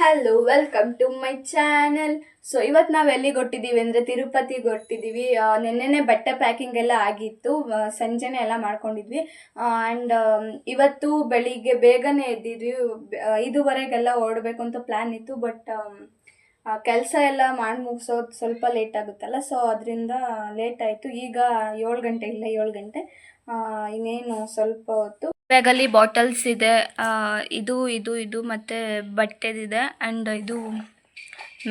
Hello, welcome to my channel. So ಇವತ್ತು ನಾವು ಎಲ್ಲಿಗೆ ಹೊಟ್ಟಿದ್ದೀವಿ ಅಂದರೆ ತಿರುಪತಿಗೆ ಹೊಟ್ಟಿದ್ದೀವಿ. ನಿನ್ನೆನೆ ಬಟ್ಟೆ ಪ್ಯಾಕಿಂಗ್ ಎಲ್ಲ ಆಗಿತ್ತು, ಸಂಜೆನೆ ಎಲ್ಲ ಮಾಡ್ಕೊಂಡಿದ್ವಿ. ಆ್ಯಂಡ್ ಇವತ್ತು ಬೆಳಿಗ್ಗೆ ಬೇಗನೆ ಎದ್ದಿದ್ವಿ. 5:30ಗೆಲ್ಲ ಹೊರಡಬೇಕು ಅಂತ ಪ್ಲ್ಯಾನ್ ಇತ್ತು. ಬಟ್ ಕೆಲಸ ಎಲ್ಲ ಮಾಡಿ ಮುಗಿಸೋದು ಸ್ವಲ್ಪ ಲೇಟ್ ಆಗುತ್ತಲ್ಲ, ಸೊ ಅದರಿಂದ ಲೇಟ್ ಆಯಿತು. ಈಗ 7 ಗಂಟೆ, ಇಲ್ಲ 7 ಗಂಟೆ, ಇನ್ನೇನು ಸ್ವಲ್ಪ ಹೊತ್ತು. ಬ್ಯಾಗಲ್ಲಿ ಬಾಟಲ್ಸ್ ಇದೆ, ಇದು ಇದು ಇದು ಮತ್ತು ಬಟ್ಟೆದಿದೆ, ಆ್ಯಂಡ್ ಇದು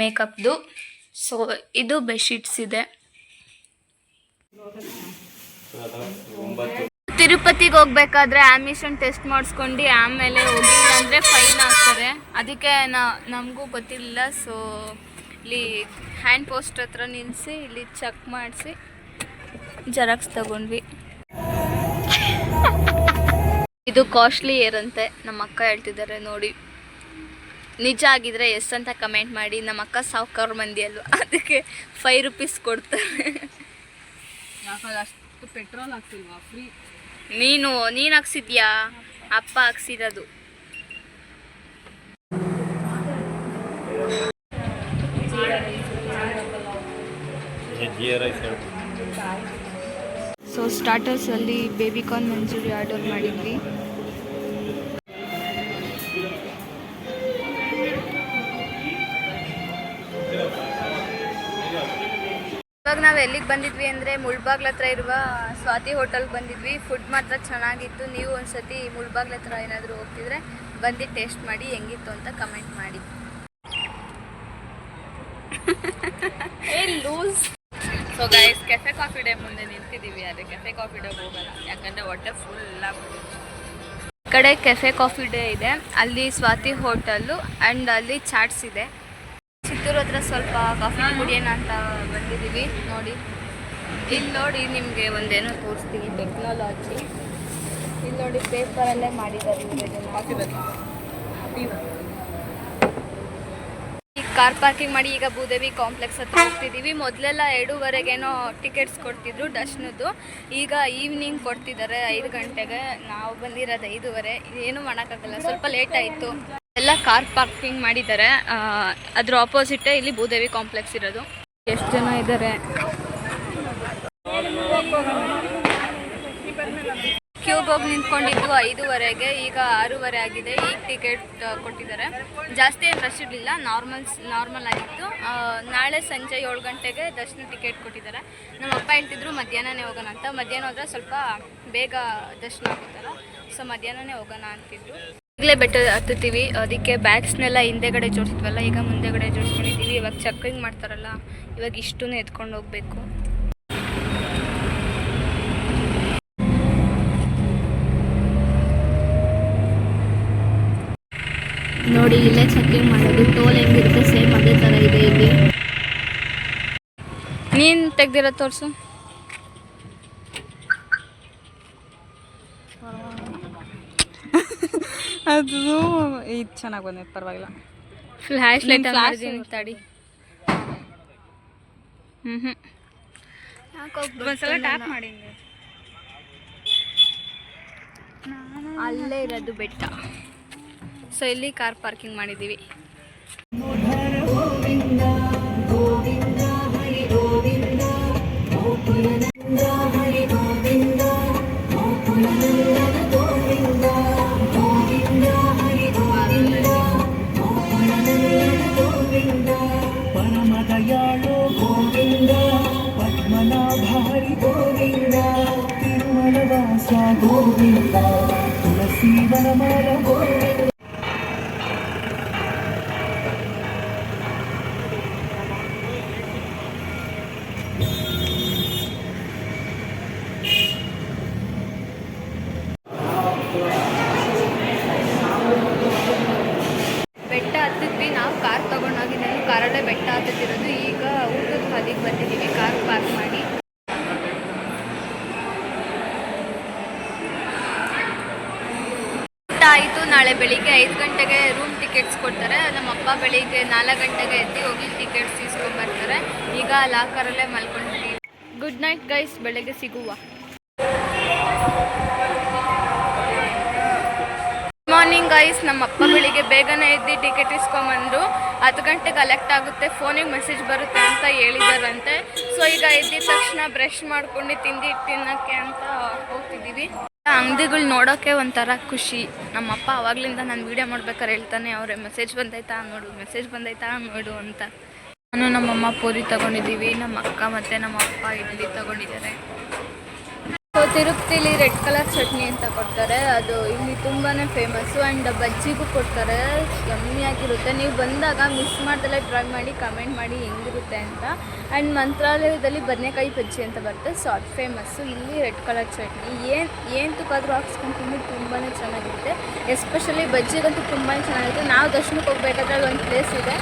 ಮೇಕಪ್ದು. ಸೊ ಇದು ಬೆಡ್ಶೀಟ್ಸ್ ಇದೆ. ತಿರುಪತಿಗೆ ಹೋಗ್ಬೇಕಾದ್ರೆ ಆಮಿಷನ್ ಟೆಸ್ಟ್ ಮಾಡಿಸ್ಕೊಂಡು ಆಮೇಲೆ ಹೋಗಿಲ್ಲ ಅಂದರೆ ಫೈನ್ ಹಾಕ್ತಾರೆ. ಅದಕ್ಕೆ ನಮಗೂ ಗೊತ್ತಿರಲಿಲ್ಲ. ಸೊ ಇಲ್ಲಿ ಹ್ಯಾಂಡ್ ಪೋಸ್ಟ್ ಹತ್ರ ನಿಲ್ಲಿಸಿ ಇಲ್ಲಿ ಚೆಕ್ ಮಾಡಿಸಿ ಜೆರಾಕ್ಸ್ ತಗೊಂಡ್ವಿ. ಇದು ಕಾಸ್ಟ್ಲಿ ಏರಂತೆ, ನಮ್ಮ ಅಕ್ಕ ಹೇಳ್ತಿದ್ದಾರೆ ನೋಡಿ. ನಿಜ ಆಗಿದ್ರೆ ಎಸ್ ಅಂತ ಕಮೆಂಟ್ ಮಾಡಿ. ನಮ್ಮ ಅಕ್ಕ ಸಾವುಕಾರ ಮಂದಿ ಅಲ್ವಾ, ಅದಕ್ಕೆ 5 ರೂಪೀಸ್ ಕೊಡ್ತಾರೆ. ಅಷ್ಟು ಪೆಟ್ರೋಲ್ ಹಾಕ್ಸಿಲ್ವಾ? ಫ್ರೀ. ನೀನು ಹಾಕ್ಸಿದ್ಯಾ? ಅಪ್ಪ ಹಾಕ್ಸಿರೋದು. ಸೊ ಸ್ಟಾರ್ಟರ್ಸಲ್ಲಿ ಬೇಬಿಕಾರ್ನ್ ಮಂಚೂರಿ ಆರ್ಡರ್ ಮಾಡಿದ್ವಿ. ಇವಾಗ ನಾವು ಎಲ್ಲಿಗೆ ಬಂದಿದ್ವಿ ಅಂದರೆ ಮುಳ್ಬಾಗ್ಲ ಹತ್ರ ಇರುವ ಸ್ವಾತಿ ಹೋಟೆಲ್ಗೆ ಬಂದಿದ್ವಿ. ಫುಡ್ ಮಾತ್ರ ಚೆನ್ನಾಗಿತ್ತು. ನೀವು ಒಂದ್ಸತಿ ಮುಳ್ಬಾಗ್ಲ ಹತ್ರ ಏನಾದರೂ ಹೋಗ್ತಿದ್ರೆ ಬಂದು ಟೇಸ್ಟ್ ಮಾಡಿ ಹೆಂಗಿತ್ತು ಅಂತ ಕಮೆಂಟ್ ಮಾಡಿ. Loose. So guys, cafe coffee day ಮುಂದೆ ನಿಂತಿದ್ದೀವಿ. ಅದೇ ಕೆಫೆ ಕಾಫಿ ಡೇ ಹೋಗಲ್ಲ, ಯಾಕಂದರೆ ಹೊಟ್ಟೆ ಫುಲ್ ಆಗ್ಬಿಟ್ಟು. ಈ ಕಡೆ ಕೆಫೆ ಕಾಫಿ ಡೇ ಇದೆ, ಅಲ್ಲಿ ಸ್ವಾತಿ ಹೋಟೆಲ್ಲು, ಆ್ಯಂಡ್ ಅಲ್ಲಿ ಚಾಟ್ಸ್ ಇದೆ. ಚಿತ್ತೂರು ಹತ್ರ ಸ್ವಲ್ಪ ಕಾಫಿ ಕುಡಿಯೋಣ ಅಂತ ಬಂದಿದ್ದೀವಿ. ನೋಡಿ, ಇಲ್ಲಿ ನೋಡಿ ನಿಮಗೆ ಒಂದೇನೋ ತೋರಿಸ್ತೀನಿ, ಟೆಕ್ನಾಲಜಿ. ಇಲ್ಲಿ ನೋಡಿ ಪೇಪರಲ್ಲೇ ಮಾಡಿದ್ದಾರೆ. ಕಾರ್ ಪಾರ್ಕಿಂಗ್ ಮಾಡಿ ಈಗ ಭೂದೇವಿ ಕಾಂಪ್ಲೆಕ್ಸ್ ಹತ್ರ ಹೋಗ್ತಿದ್ದೀವಿ. ಮೊದಲೆಲ್ಲ 2:30ಗೇನೋ ಟಿಕೆಟ್ಸ್ ಕೊಡ್ತಿದ್ರು ದರ್ಶನದ್ದು. ಈಗ ಈವ್ನಿಂಗ್ ಕೊಡ್ತಿದ್ದಾರೆ 5 ಗಂಟೆಗೆ. ನಾವು ಬಂದಿರೋದು 5:30. ಏನು ಮಾಡೋಕ್ಕಾಗಲ್ಲ, ಸ್ವಲ್ಪ ಲೇಟ್ ಆಯಿತು. ಎಲ್ಲ ಕಾರ್ ಪಾರ್ಕಿಂಗ್ ಮಾಡಿದ್ದಾರೆ. ಅದ್ರ ಆಪೋಸಿಟೇ ಇಲ್ಲಿ ಭೂದೇವಿ ಕಾಂಪ್ಲೆಕ್ಸ್ ಇರೋದು. ಎಷ್ಟು ಜನ ಇದ್ದಾರೆ. ಕ್ಯೂಗೆ ಹೋಗಿ ನಿಂತ್ಕೊಂಡಿದ್ದು 5:30ಗೆ, ಈಗ 6:30 ಆಗಿದೆ. ಈಗ ಟಿಕೆಟ್ ಕೊಟ್ಟಿದ್ದಾರೆ. ಜಾಸ್ತಿ ಏನು ರಶ್ ಇರಲಿಲ್ಲ, ನಾರ್ಮಲ್ ಆಗಿತ್ತು. ನಾಳೆ ಸಂಜೆ 7 ಗಂಟೆಗೆ ದರ್ಶನ ಟಿಕೆಟ್ ಕೊಟ್ಟಿದ್ದಾರೆ. ನಮ್ಮ ಅಪ್ಪ ಹೇಳ್ತಿದ್ರು ಮಧ್ಯಾಹ್ನನೇ ಹೋಗೋಣ ಅಂತ. ಮಧ್ಯಾಹ್ನ ಹೋದ್ರೆ ಸ್ವಲ್ಪ ಬೇಗ ದರ್ಶನ ಆಗುತ್ತಲ್ಲ, ಸೊ ಮಧ್ಯಾಹ್ನನೇ ಹೋಗೋಣ ಅಂತಿದ್ರು. ಈಗಲೇ ಬೆಟ್ಟ ಹತ್ತುತ್ತೀವಿ, ಅದಕ್ಕೆ ಬ್ಯಾಗ್ಸ್ನೆಲ್ಲ ಹಿಂದೆಗಡೆ ಜೋಡಿಸಿದ್ವಲ್ಲ, ಈಗ ಮುಂದೆಗಡೆ ಜೋಡಿಸ್ಕೊಂಡಿದ್ದೀವಿ. ಇವಾಗ ಚೆಕಿಂಗ್ ಮಾಡ್ತಾರಲ್ಲ, ಇವಾಗ ಇಷ್ಟೂ ಎತ್ಕೊಂಡು ಹೋಗಬೇಕು. ನೋಡಿ, ಇಲ್ಲೇ ಚೆಕಿಂಗ್ ಮಾಡೋದು. ಟೋಲ್ ಹೆಂಗಿರುತ್ತೆ ಸೇಮ್ ಅದೇ ಥರ ಇದೆ ಇಲ್ಲಿ. ನೀನು ತೆಗ್ದಿರೋ ತೋರಿಸು. ಅದು ಇದು ಚೆನ್ನಾಗಿ ಬಂದೈತೆ, ಪರವಾಗಿಲ್ಲ. ಫ್ಲ್ಯಾಶ್ ಲೈಟ್ ಮಾಡಿದ್ದೀನಿ ತಡಿ. ಒಂದ್ಸಲ ಟ್ಯಾಪ್ ಮಾಡಿ. ಅಲ್ಲೇ ಇರೋದು ಬೆಟ್ಟ. ಸೊ ಇಲ್ಲಿ ಕಾರ್ ಪಾರ್ಕಿಂಗ್ ಮಾಡಿದ್ದೀವಿ. ಪರಮದಯಾಳು ಗೋವಿಂದ, ಪದ್ಮನಾಭಾರಿ ಗೋವಿಂದ, ತಿರುಮಲವಾಸ ಗೋವಿಂದ, ತುಳಸೀವನಮಾಲ ಗೋವಿಂದ. ಬೆಟ್ಟ ಹತ್ತಿದ್ವಿ. ನಾವು ಕಾರ್ ತೊಗೊಂಡೋಗಿದ್ದೇವೆ, ಕಾರಲ್ಲೇ ಬೆಟ್ಟ ಹತ್ತಿರೋದು. ಈಗ ಊಟದ ಹಾದಿಗೆ ಬಂದಿದ್ದೀವಿ ಕಾರ್ ಪಾರ್ಕ್ ಮಾಡಿ. ಆಯಿತು. ನಾಳೆ ಬೆಳಿಗ್ಗೆ 5 ಗಂಟೆಗೆ ರೂಮ್ ಟಿಕೆಟ್ಸ್ ಕೊಡ್ತಾರೆ. ನಮ್ಮ ಅಪ್ಪ ಬೆಳಿಗ್ಗೆ 4 ಗಂಟೆಗೆ ಎದ್ದು ಹೋಗಿ ಟಿಕೆಟ್ಸ್ ಇಸ್ಕೊಂಡ್ಬರ್ತಾರೆ. ಈಗ ಲಾಕರಲ್ಲೇ ಮಲ್ಕೊಂಡಿದ್ದೀವಿ. ಗುಡ್ ನೈಟ್ ಗೈಸ್, ಬೆಳಗ್ಗೆ ಸಿಗುವ. ಮಾರ್ನಿಂಗ್ ಗೈಸ್, ನಮ್ಮ ಅಪ್ಪ ಬೆಳಿಗ್ಗೆ ಬೇಗನೆ ಎದ್ದು ಟಿಕೆಟ್ ಇಸ್ಕೊಂಬಂದರು. 10 ಗಂಟೆಗೆ ಕಲೆಕ್ಟ್ ಆಗುತ್ತೆ, ಫೋನಿಗೆ ಮೆಸೇಜ್ ಬರುತ್ತೆ ಅಂತ ಹೇಳಿದಾರಂತೆ. ಸೊ ಈಗ ಎದ್ದಿದ ತಕ್ಷಣ ಬ್ರಷ್ ಮಾಡ್ಕೊಂಡು ತಿನ್ನೋಕ್ಕೆ ಅಂತ ಹೋಗ್ತಿದ್ದೀವಿ. ಅಂಗಡಿಗಳು ನೋಡೋಕ್ಕೆ ಒಂಥರ ಖುಷಿ. ನಮ್ಮಪ್ಪ ಆವಾಗಲಿಂದ ನಾನು ವೀಡಿಯೋ ಮಾಡ್ಬೇಕಾದ್ರೆ ಹೇಳ್ತಾನೆ ಅವರೇ, ಮೆಸೇಜ್ ಬಂದೈತಾ ನೋಡು ಅಂತ. ನಾನು ನಮ್ಮಮ್ಮ ಪೂರಿ ತೊಗೊಂಡಿದ್ದೀವಿ, ನಮ್ಮ ಅಕ್ಕ ಮತ್ತು ನಮ್ಮ ಅಪ್ಪ ಇಡ್ಲಿ ತೊಗೊಂಡಿದ್ದಾರೆ. ಸೊ ತಿರುಪತಿಲಿ ರೆಡ್ ಕಲರ್ ಚಟ್ನಿ ಅಂತ ಕೊಡ್ತಾರೆ, ಅದು ಇಲ್ಲಿ ತುಂಬಾ ಫೇಮಸ್ಸು. ಆ್ಯಂಡ್ ಬಜ್ಜಿಗೂ ಕೊಡ್ತಾರೆ, ಯಮ್ಮಿಯಾಗಿರುತ್ತೆ. ನೀವು ಬಂದಾಗ ಮಿಸ್ ಮಾಡ್ದಲ್ಲೇ ಟ್ರೈ ಮಾಡಿ ಕಮೆಂಟ್ ಮಾಡಿ ಹೆಂಗಿರುತ್ತೆ ಅಂತ. ಆ್ಯಂಡ್ ಮಂತ್ರಾಲಯದಲ್ಲಿ ಬದನೆಕಾಯಿ ಬಜ್ಜಿ ಅಂತ ಬರುತ್ತೆ, ಸೊ ಅದು ಫೇಮಸ್ಸು. ಇಲ್ಲಿ ರೆಡ್ ಕಲರ್ ಚಟ್ನಿ ಏನು ತುಕ್ಕಾದರೂ ಹಾಕ್ಸ್ಕೊಂಡು ತಿಂದು ತುಂಬಾ ಚೆನ್ನಾಗಿರುತ್ತೆ. ಎಸ್ಪೆಷಲಿ ಬಜ್ಜಿಗಂತೂ ತುಂಬಾ ಚೆನ್ನಾಗಿರುತ್ತೆ. ನಾವು ದರ್ಶನಕ್ಕೆ ಹೋಗ್ಬೇಕಾದ್ರೆ ಅಲ್ಲಿ ಒಂದು ಪ್ಲೇಸ್ ಇದೆ,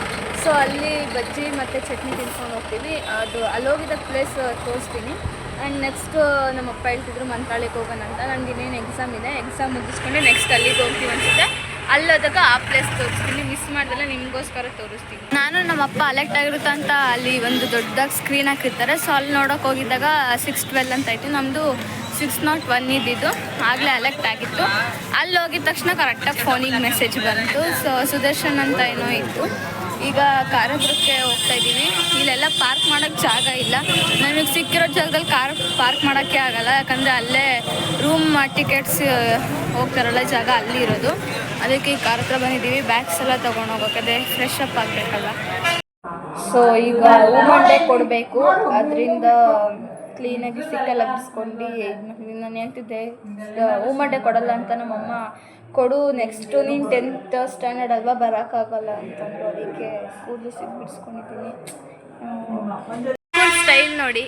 ಸೊ ಅಲ್ಲಿ ಬಜ್ಜಿ ಮತ್ತು ಚಟ್ನಿ ತಿನ್ಕೊಂಡು ಹೋಗ್ತೀವಿ. ಅದು ಅಲ್ಲೋಗಿದ್ದ ಪ್ಲೇಸ್ ತೋರಿಸ್ತೀನಿ. ಆ್ಯಂಡ್ ನೆಕ್ಸ್ಟ್ ನಮ್ಮಪ್ಪ ಹೇಳ್ತಿದ್ರು ಮಂತ್ರಾಲಯಕ್ಕೆ ಹೋಗೋಣ ಅಂತ. ನನಗೆ ಇನ್ನೇನು ಎಕ್ಸಾಮ್ ಇದೆ, ಎಕ್ಸಾಮ್ ಮುಗಿಸ್ಕೊಂಡು ನೆಕ್ಸ್ಟ್ ಅಲ್ಲಿಗೆ ಹೋಗ್ತೀವಿ ಅನಿಸುತ್ತೆ. ಅಲ್ಲೋದಾಗ ಆ ಪ್ಲೇಸ್ ತೋರಿಸ್ತೀನಿ, ಮಿಸ್ ಮಾಡ್ದಲ್ಲ ನಿಮಗೋಸ್ಕರ ತೋರಿಸ್ತೀನಿ. ನಾನು ನಮ್ಮಪ್ಪ ಅಲೆಕ್ಟ್ ಆಗಿರುತ್ತೆ ಅಂತ ಅಲ್ಲಿ ಒಂದು ದೊಡ್ಡದಾಗಿ ಸ್ಕ್ರೀನ್ ಹಾಕಿರ್ತಾರೆ, ಸೊ ಅಲ್ಲಿ ನೋಡೋಕೆ ಹೋಗಿದ್ದಾಗ 612 ಅಂತ ಇತ್ತು. ನಮ್ಮದು 601 ಇದ್ದಿದ್ದು, ಆಗಲೇ ಅಲೆಕ್ಟ್ ಆಗಿತ್ತು. ಅಲ್ಲಿ ಹೋಗಿದ ತಕ್ಷಣ ಕರೆಕ್ಟಾಗಿ ಫೋನಿಗೆ ಮೆಸೇಜ್ ಬಂತು. ಸೊ ಸುದರ್ಶನ್ ಅಂತ ಏನೋ ಇತ್ತು. ಈಗ ಕಾರಪುರಕ್ಕೆ ಹೋಗ್ತಾ ಇದ್ದೀವಿ. ಇಲ್ಲೆಲ್ಲ ಪಾರ್ಕ್ ಮಾಡೋಕ್ಕೆ ಜಾಗ ಇಲ್ಲ. ನಮಗೆ ಸಿಕ್ಕಿರೋ ಜಾಗದಲ್ಲಿ ಕಾರ್ ಪಾರ್ಕ್ ಮಾಡೋಕ್ಕೆ ಆಗಲ್ಲ, ಯಾಕಂದರೆ ಅಲ್ಲೇ ರೂಮ್ ಟಿಕೆಟ್ಸ್ ಹೋಗ್ತಾರಲ್ಲ ಜಾಗ ಅಲ್ಲಿ ಇರೋದು. ಅದಕ್ಕೆ ಈ ಕಾರ್ ಹತ್ರ ಬಂದಿದ್ದೀವಿ. ಬ್ಯಾಗ್ಸ್ ಎಲ್ಲ ತೊಗೊಂಡು ಹೋಗೋಕೆ ಫ್ರೆಶ್ ಅಪ್ ಆಗಬೇಕಲ್ಲ. ಸೊ ಈಗ ಹೂಮಂಡೆ ಕೊಡಬೇಕು, ಅದರಿಂದ ಕ್ಲೀನಾಗಿ ಸಿಕ್ಕೆಲ್ಲ ಬಿಡಿಸ್ಕೊಂಡು ನಾನು ಹೇಳ್ತಿದ್ದೆ ಹೂಮಂಡೆ ಕೊಡಲ್ಲ ಅಂತ ನಮ್ಮಮ್ಮ. ಕೊಡು, ನೆಕ್ಸ್ಟು ನೀನು 10th ಸ್ಟ್ಯಾಂಡರ್ಡ್ ಅಲ್ವಾ, ಬರೋಕ್ಕಾಗಲ್ಲ ಅಂತಂದರು. ಅದಕ್ಕೆ ಕೂದಲು ಬಿಡಿಸ್ಕೊಂಡಿದ್ದೀನಿ. ಸ್ಟೈಲ್ ನೋಡಿ,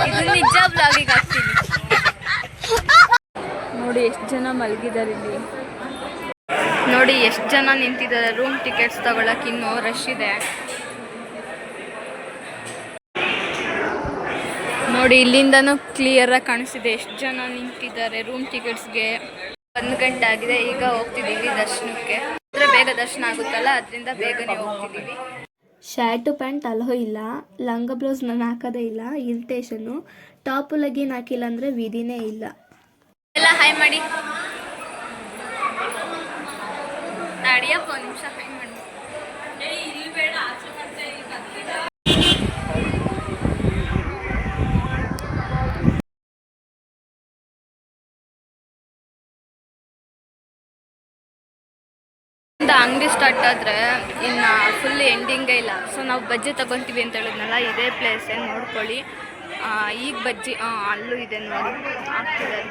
ಇದು ನಿಜ ಬ್ಲಾಗಿಗೆ ಹಾಕ್ತೀನಿ. ನೋಡಿ ಎಷ್ಟು ಜನ ಮಲಗಿದ್ದಾರೆ ಇಲ್ಲಿ, ನೋಡಿ ಎಷ್ಟು ಜನ ನಿಂತಿದ್ದಾರೆ. ರೂಮ್ ಟಿಕೆಟ್ಸ್ ತಗೊಳಕ್ಕೆ ಇನ್ನೂ ರಶ್ ಇದೆ. ನೋಡಿ ಇಲ್ಲಿಂದನೂ ಕ್ಲಿಯರಾಗಿ ಕಾಣಿಸ್ತಿದೆ ಎಷ್ಟು ಜನ ನಿಂತಿದ್ದಾರೆ ರೂಮ್ ಟಿಕೆಟ್ಸ್ಗೆ. 1 ಗಂಟೆ ಆಗಿದೆ, ಈಗ ಹೋಗ್ತಿದ್ದೀವಿ ದರ್ಶನಕ್ಕೆ. ಅಂದರೆ ಬೇಗ ದರ್ಶನ ಆಗುತ್ತಲ್ಲ, ಅದರಿಂದ ಬೇಗನೆ ಹೋಗ್ತಿದ್ದೀವಿ. ಶರ್ಟು ಪ್ಯಾಂಟ್ ಅಲೋ ಇಲ್ಲ, ಲಂಗ ಬ್ಲೌಸ್ ನಾನು ಹಾಕೋದೇ ಇಲ್ಲ, ಇರಿಟೇಷನ್ನು. ಟಾಪು ಲಗಿನ್ ಹಾಕಿಲ್ಲ ಅಂದರೆ ವಿಧಿನೇ ಇಲ್ಲ. ಎಲ್ಲ ಹಾಯ್ ಮಾಡಿ, ಅಡಿಯಪ್ಪ ಒಂದು ನಿಮಿಷ ಹಾಯ್ ಮಾಡಿ. ಅಂಗಡಿ ಸ್ಟಾರ್ಟ್ ಆದರೆ ಇನ್ನು ಫುಲ್ ಎಂಡಿಂಗೇ ಇಲ್ಲ. ಸೊ ನಾವು ಬಜ್ಜಿ ತಗೊತೀವಿ ಅಂತ ಹೇಳಿದ್ನಲ್ಲ, ಇದೇ ಪ್ಲೇಸೇ ನೋಡ್ಕೊಳ್ಳಿ. ಈಗ ಬಜ್ಜಿ ಅಲ್ಲೂ ಇದೆ ನೋಡಿ, ಆಗ್ತಿದ್ದಾರೆ.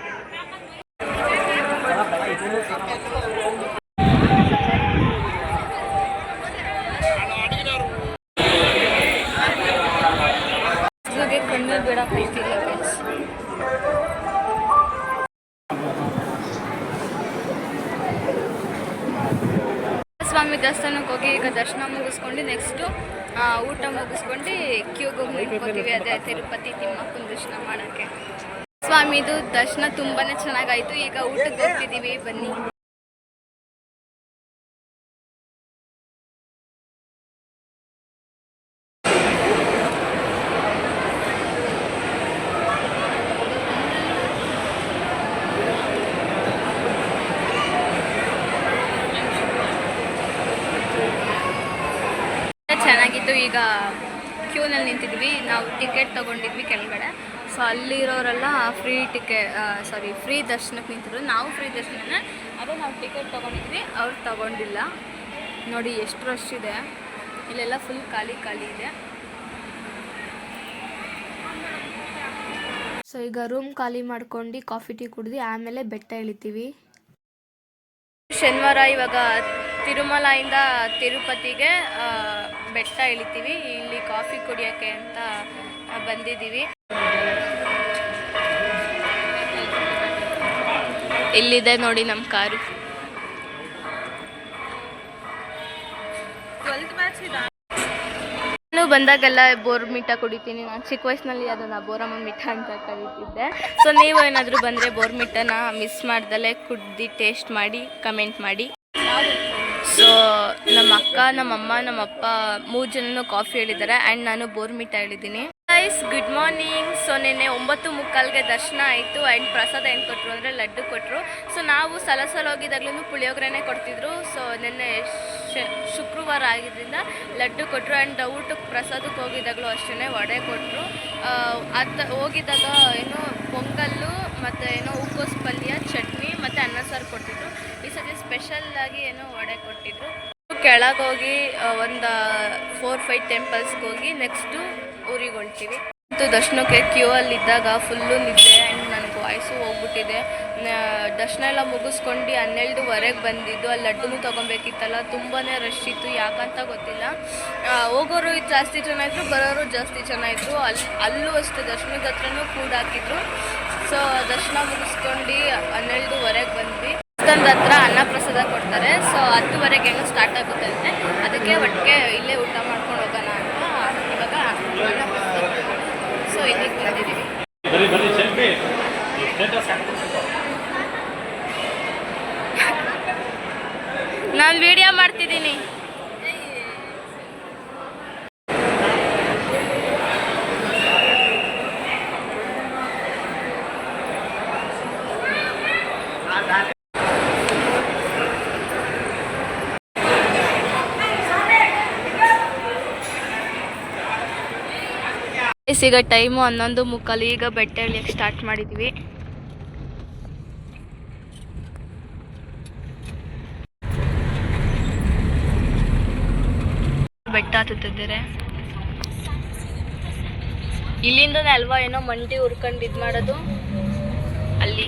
ಕಣ್ಣು ಬಿಡೋಕ್ಕಾಗ್ತಿಲ್ಲ ಗೈಸ್. ಸ್ವಾಮಿ ದೇವಸ್ಥಾನಕ್ಕೆ ಹೋಗಿ ಈಗ ದರ್ಶನ ಮುಗಿಸ್ಕೊಂಡು ನೆಕ್ಸ್ಟು ಊಟ ಮುಗಿಸ್ಕೊಂಡು ಕ್ಯೂಗೆ ಹೋಗಿ ನಿಂತ್ಕೋತೀವಿ. ಅದೇ ತಿರುಪತಿ ತಿಮ್ಮಪ್ಪನ ದರ್ಶನ ಮಾಡೋಕ್ಕೆ. ಸ್ವಾಮಿದು ದರ್ಶನ ತುಂಬಾ ಚೆನ್ನಾಗಾಯಿತು. ಈಗ ಊಟಕ್ಕೆ ಹೋಗ್ತಿದ್ದೀವಿ, ಬನ್ನಿ. ಚೆನ್ನಾಗಿತ್ತು. ಈಗ ಕ್ಯೂನಲ್ಲಿ ನಿಂತಿದ್ವಿ, ನಾವು ಟಿಕೆಟ್ ತೊಗೊಂಡಿದ್ವಿ ಕೆಳಗಡೆ. ಸೊ ಅಲ್ಲಿರೋರೆಲ್ಲ ಫ್ರೀ ದರ್ಶನಕ್ಕೆ ನಿಂತಿದ್ರು. ನಾವು ಫ್ರೀ ದರ್ಶನನೇ, ಅದೇ ನಾವು ಟಿಕೆಟ್ ತೊಗೊಂಡಿದ್ವಿ, ಅವ್ರು ತೊಗೊಂಡಿಲ್ಲ. ನೋಡಿ ಎಷ್ಟು ರಶ್ ಇದೆ, ಇಲ್ಲೆಲ್ಲ ಫುಲ್ ಖಾಲಿ ಇದೆ. ಸೊ ಈಗ ರೂಮ್ ಖಾಲಿ ಮಾಡ್ಕೊಂಡು ಕಾಫಿ ಟೀ ಕುಡಿದು ಆಮೇಲೆ ಬೆಟ್ಟ ಇಳಿತೀವಿ. ಶನಿವಾರ ಇವಾಗ ತಿರುಮಲೆಯಿಂದ ತಿರುಪತಿಗೆ ಬೆಟ್ಟ ಇಳಿತೀವಿ. ಇಲ್ಲಿ ಕಾಫಿ ಕುಡಿಯೋಕ್ಕೆ ಅಂತ ಬಂದಿದ್ದೀವಿ. ಇಲ್ಲಿದೆ ನೋಡಿ ನಮ್ಮ ಕಾರು. ನಾನು ಬಂದಾಗೆಲ್ಲ ಬೋರ್ಮಿಟ ಕುಡಿತೀನಿ. ನಾನು ಚಿಕ್ಕ ವಯಸ್ಸಿನಲ್ಲಿ ಅದನ್ನು ಬೋರಮ್ಮ ಮಿಠ ಅಂತ ಕರೀತಿದ್ದೆ. ಸೊ ನೀವು ಏನಾದರೂ ಬಂದರೆ ಬೋರ್ಮಿಟನ ಮಿಸ್ ಮಾಡ್ದಲ್ಲೇ ಕುಡ್ದು ಟೇಸ್ಟ್ ಮಾಡಿ ಕಮೆಂಟ್ ಮಾಡಿ. ಸೊ ನಮ್ಮ ಅಕ್ಕ, ನಮ್ಮಮ್ಮ, ನಮ್ಮಪ್ಪ 3 ಜನನೂ ಕಾಫಿ ಹೇಳಿದ್ದಾರೆ ಆ್ಯಂಡ್ ನಾನು ಬೋರ್ಮಿಟ ಹೇಳಿದ್ದೀನಿ. Guys good morning. ಸೊ ನಿನ್ನೆ 9:45ಗೆ ದರ್ಶನ ಆಯಿತು ಆ್ಯಂಡ್ ಪ್ರಸಾದ ಏನು ಕೊಟ್ಟರು ಅಂದರೆ ಲಡ್ಡು ಕೊಟ್ಟರು. ಸೊ ನಾವು ಸಲ ಹೋಗಿದ್ದಾಗಲೂ ಪುಳಿಯೋಗರೆನೇ ಕೊಡ್ತಿದ್ರು. ಸೊ ನಿನ್ನೆ ಶುಕ್ರವಾರ ಆಗಿದ್ದರಿಂದ ಲಡ್ಡು ಕೊಟ್ಟರು ಆ್ಯಂಡ್ ಊಟಕ್ಕೆ ಪ್ರಸಾದಕ್ಕೆ ಹೋಗಿದ್ದಾಗಲೂ ಅಷ್ಟೇ ವಡೆ ಕೊಟ್ಟರು. ಹೋಗಿದ್ದಾಗ ಏನು ಪೊಂಗಲ್ಲು ಮತ್ತು ಏನೋ ಹೂಕೋಸು ಪಲ್ಯ, ಚಟ್ನಿ ಮತ್ತು ಅನ್ನ ಸಾರು ಕೊಟ್ಟಿದ್ರು. ಈ ಸತಿ ಸ್ಪೆಷಲ್ಲಾಗಿ ಏನೋ ವಡೆ ಕೊಟ್ಟಿದ್ರು. ಕೆಳಗೆ ಹೋಗಿ ಒಂದು 4-5 ಟೆಂಪಲ್ಸ್ಗೆ ಹೋಗಿ ನೆಕ್ಸ್ಟು ಊರಿಗೆ ಹೊಳ್ತೀವಿ. ಮತ್ತು ದರ್ಶನಕ್ಕೆ ಕ್ಯೂ ಅಲ್ಲಿ ಇದ್ದಾಗ ಫುಲ್ಲು ನಿದ್ದೆ ಆ್ಯಂಡ್ ನನಗೆ ವಾಯ್ಸು ಹೋಗ್ಬಿಟ್ಟಿದೆ. ದರ್ಶನ ಎಲ್ಲ ಮುಗಿಸ್ಕೊಂಡು 12:15ಗೆ ಬಂದಿದ್ದು. ಅಲ್ಲಿ ಲಡ್ಡು ತೊಗೊಬೇಕಿತ್ತಲ್ಲ, ತುಂಬಾ ರಶ್ ಇತ್ತು, ಯಾಕಂತ ಗೊತ್ತಿಲ್ಲ. ಹೋಗೋರು ಜಾಸ್ತಿ ಜನ ಇದ್ದರು, ಬರೋರು ಜಾಸ್ತಿ ಜನ ಇದ್ದರು. ಅಲ್ಲೂ ಅಷ್ಟೇ ದರ್ಶನದ ಹತ್ರನೂ ಕೂಡ ಹಾಕಿದ್ರು. ಸೊ ದರ್ಶನ ಮುಗಿಸ್ಕೊಂಡು 12:15ಗೆ ಬಂದ್ವಿ. ದೇವಸ್ಥಾನದ ಹತ್ರ ಅನ್ನ ಪ್ರಸಾದ ಕೊಡ್ತಾರೆ. ಸೊ 10:00ಗೆ ಹೆಂಗೆ ಸ್ಟಾರ್ಟ್ ಆಗುತ್ತಂತೆ, ಅದಕ್ಕೆ ಒಟ್ಟಿಗೆ ಇಲ್ಲೇ ಊಟ ಮಾಡ್ಕೊಂಡು ಹೋಗೋಣ ಅಂತ ಇವಾಗ ಅನ್ನ ಪ್ರಸಾದ. ಸೊ ಇಲ್ಲಿಗೆ ಬಂದಿದ್ದೀವಿ. ನಾನು ವಿಡಿಯೋ ಮಾಡ್ತಿದ್ದೀನಿ. ಈಗ ಟೈಮು 11:45. ಈಗ ಬೆಟ್ಟ ಇಳಿಯಕ್ಕೆ ಸ್ಟಾರ್ಟ್ ಮಾಡಿದ್ವಿ. ಬೆಟ್ಟ ಹತ್ತುತ್ತಿದ್ದಾರೆ. ಇಲ್ಲಿಂದನೇ ಅಲ್ವಾ ಏನೋ ಮಂಡಿ ಹುರ್ಕೊಂಡು ಇದು ಮಾಡೋದು ಅಲ್ಲಿ.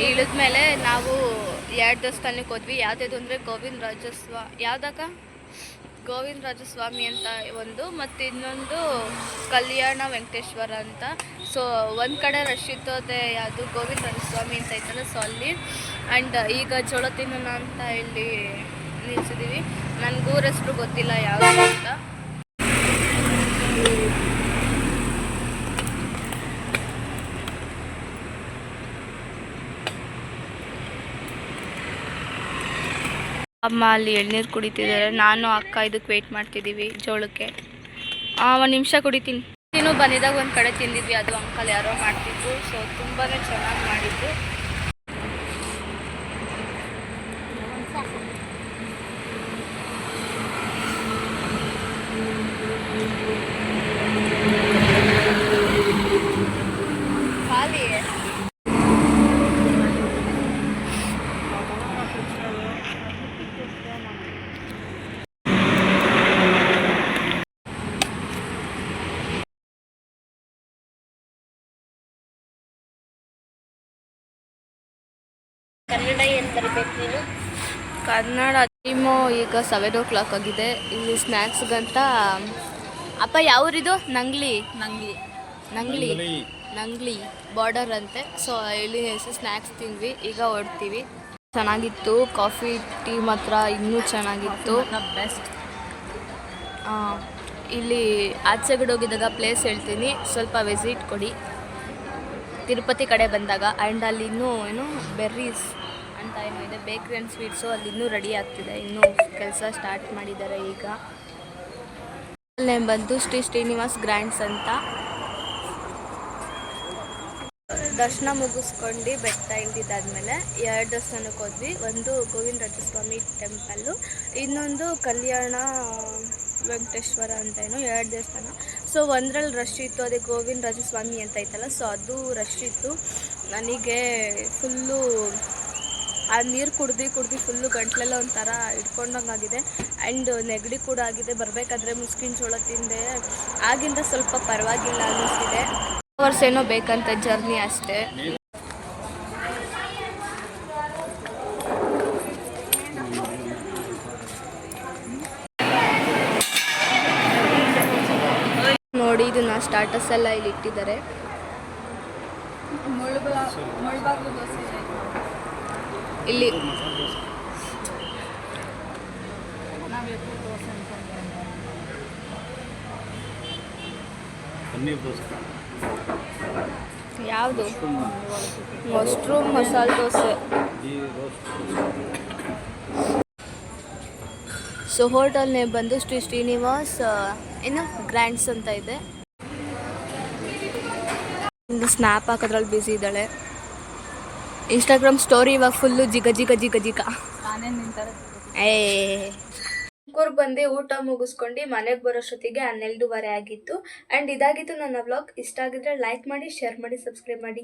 ಇಳಿದ್ಮೇಲೆ ನಾವು 2 ದೇವಸ್ಥಾನಕ್ಕೆ ಹೋದ್ವಿ. ಯಾವುದಾದ್ರು ಅಂದರೆ ಗೋವಿಂದ ರಾಜಸ್ವಾಮಿ ಅಂತ ಒಂದು, ಮತ್ತು ಇನ್ನೊಂದು ಕಲ್ಯಾಣ ವೆಂಕಟೇಶ್ವರ ಅಂತ. ಸೊ ಒಂದು ಕಡೆ ರಶ್ ಇತ್ತು, ಅದೇ ಯಾವುದು ಗೋವಿಂದ ರಾಜಸ್ವಾಮಿ ಅಂತ ಐತಲ್ಲ, ಸೊ ಅಲ್ಲಿ. ಆ್ಯಂಡ್ ಈಗ ಜೋಳ ತಿನ್ನೋಣ ಅಂತ ಇಲ್ಲಿ ನಿಲ್ಸಿದ್ದೀವಿ. ನನಗೂ ಊರ ಹೆಸರು ಗೊತ್ತಿಲ್ಲ ಯಾವುದು ಅಂತ. ಅಮ್ಮ ಅಲ್ಲಿ ಎಳ್ನೀರು ಕುಡಿತಿದ್ದಾರೆ. ನಾನು ಅಕ್ಕ ಇದಕ್ಕೆ ವೆಯ್ಟ್ ಮಾಡ್ತಿದ್ದೀವಿ ಜೋಳಕ್ಕೆ. 1 ನಿಮಿಷ ಕುಡಿತೀನಿ. ಇನ್ನೂ ಬಂದಿದ್ದಾಗ ಒಂದು ಕಡೆ ತಿಂದಿದ್ವಿ, ಅದು ಅಂಕಲ್ ಯಾರೋ ಮಾಡ್ತಿದ್ರು. ಸೊ ತುಂಬಾ ಚೆನ್ನಾಗಿ ಮಾಡಿದ್ದು. ಖಾಲಿ ಕನ್ನಡ ಏನು ಬರಬೇಕು ನೀನು? ಕನ್ನಡ ಟೈಮು ಈಗ 7:00 ಆಗಿದೆ. ಇಲ್ಲಿ ಸ್ನ್ಯಾಕ್ಸ್ಗಂತ ಅಪ್ಪ ಯಾವೂರಿದು? ನಂಗ್ಲಿ ಬಾರ್ಡರ್ ಅಂತೆ. ಸೊ ಇಲ್ಲಿ ಸ್ನ್ಯಾಕ್ಸ್ ತಿಂದ್ವಿ, ಈಗ ಹೊಡ್ತೀವಿ. ಚೆನ್ನಾಗಿತ್ತು. ಕಾಫಿ ಟೀ ಮಾತ್ರ ಇನ್ನೂ ಚೆನ್ನಾಗಿತ್ತು, ಬೆಸ್ಟ್. ಇಲ್ಲಿ ಆಚೆಗಡೆ ಹೋಗಿದ್ದಾಗ ಪ್ಲೇಸ್ ಹೇಳ್ತೀನಿ, ಸ್ವಲ್ಪ ವಿಸಿಟ್ ಕೊಡಿ ತಿರುಪತಿ ಕಡೆ ಬಂದಾಗ. ಆ್ಯಂಡ್ ಅಲ್ಲಿ ಇನ್ನೂ ಏನು ಬೆರ್ರೀಸ್ ಅಂತ ಏನೋ ಇದೆ, ಬೇಕ್ರಿ ಆ್ಯಂಡ್ ಸ್ವೀಟ್ಸು ಅಲ್ಲಿ ಇನ್ನೂ ರೆಡಿ ಆಗ್ತಿದೆ. ಇನ್ನೂ ಕೆಲಸ ಸ್ಟಾರ್ಟ್ ಮಾಡಿದ್ದಾರೆ ಈಗ. ಅಲ್ಲೇ ಬಂದು ಶ್ರೀ ಶ್ರೀನಿವಾಸ್ ಗ್ರ್ಯಾಂಡ್ಸ್ ಅಂತ. ದರ್ಶನ ಮುಗಿಸ್ಕೊಂಡು ಬೆಟ್ಟ ಇಳಿದಿದ್ದಾದಮೇಲೆ 2 ದೇವಸ್ಥಾನಕ್ಕೆ ಹೋದ್ವಿ. ಒಂದು ಗೋವಿಂದ ರಾಜಸ್ವಾಮಿ ಟೆಂಪಲ್ಲು, ಇನ್ನೊಂದು ಕಲ್ಯಾಣ ವೆಂಕಟೇಶ್ವರ ಅಂತ ಏನೋ 2 ದೇವಸ್ಥಾನ. ಸೊ ಒಂದರಲ್ಲಿ ರಶ್ ಇತ್ತು, ಅದೇ ಗೋವಿಂದ ರಾಜಸ್ವಾಮಿ ಅಂತ ಐತಲ್ಲ, ಸೊ ಅದು ರಶ್ ಇತ್ತು. ನನಗೆ ಫುಲ್ಲು ಆ ನೀರು ಕುಡ್ದು ಫುಲ್ಲು ಗಂಟ್ಲೆಲ್ಲ ಒಂಥರ ಹಿಡ್ಕೊಂಡಂಗಾಗಿದೆ. ಆ್ಯಂಡ್ ನೆಗಡಿ ಕೂಡ ಆಗಿದೆ. ಬರಬೇಕಾದ್ರೆ ಮುಸ್ಕಿನ ಜೋಳ ತಿಂದೆ, ಆಗಿಂದ ಸ್ವಲ್ಪ ಪರವಾಗಿಲ್ಲ ಅನ್ನಿಸ್ತಿದೆ. ಅವರ್ಸ್ ಏನೋ ಬೇಕಂತ ಜರ್ನಿ ಅಷ್ಟೇ. ಸ್ಟಾರ್ಟರ್ಸ್ ಎಲ್ಲ ಇಲ್ಲಿ ಇಟ್ಟಿದ್ದಾರೆ. ಮುಳ್ಬಾಗ್ಲು ದೋಸೆ ಇಲ್ಲಿ ನಾವು ಎప్పుడు ದೋಸೆ ಪನ್ನೀರ್ ದೋಸೆ, ಯಾವುದು ಮಶ್ರೂಮ್ ಮಸಾಲೆ ದೋಸೆ. ಈ ರೋಸ್ಟ್. ಸೊ ಹೋಟೆಲ್ ನೇಮ್ ಬಂದು ಶ್ರೀ ಶ್ರೀನಿವಾಸ್ ಏನು ಗ್ರ್ಯಾಂಡ್ಸ್ ಅಂತ ಇದೆ. ಒಂದು ಸ್ನ್ಯಾಪ್ ಹಾಕೋದ್ರಲ್ಲಿ ಬ್ಯುಸಿ ಇದ್ದಾಳೆ. ಇನ್ಸ್ಟಾಗ್ರಾಮ್ ಸ್ಟೋರಿ ಇವಾಗ ಫುಲ್ಲು ಜಿಗ ಜಿಗ ಜಿಗ ಜಿಗ. ನಾನೇ ನಿಂತಾರೆ. ತುಮಕೂರ್ಗೆ ಬಂದು ಊಟ ಮುಗಿಸ್ಕೊಂಡು ಮನೆಗೆ ಬರೋಷ್ಟೊತ್ತಿಗೆ 12:30 ಆಗಿತ್ತು. ಆ್ಯಂಡ್ ಇದಾಗಿತ್ತು ನನ್ನ ವ್ಲಾಗ್. ಇಷ್ಟ ಆಗಿದ್ರೆ ಲೈಕ್ ಮಾಡಿ, ಶೇರ್ ಮಾಡಿ, ಸಬ್ಸ್ಕ್ರೈಬ್ ಮಾಡಿ.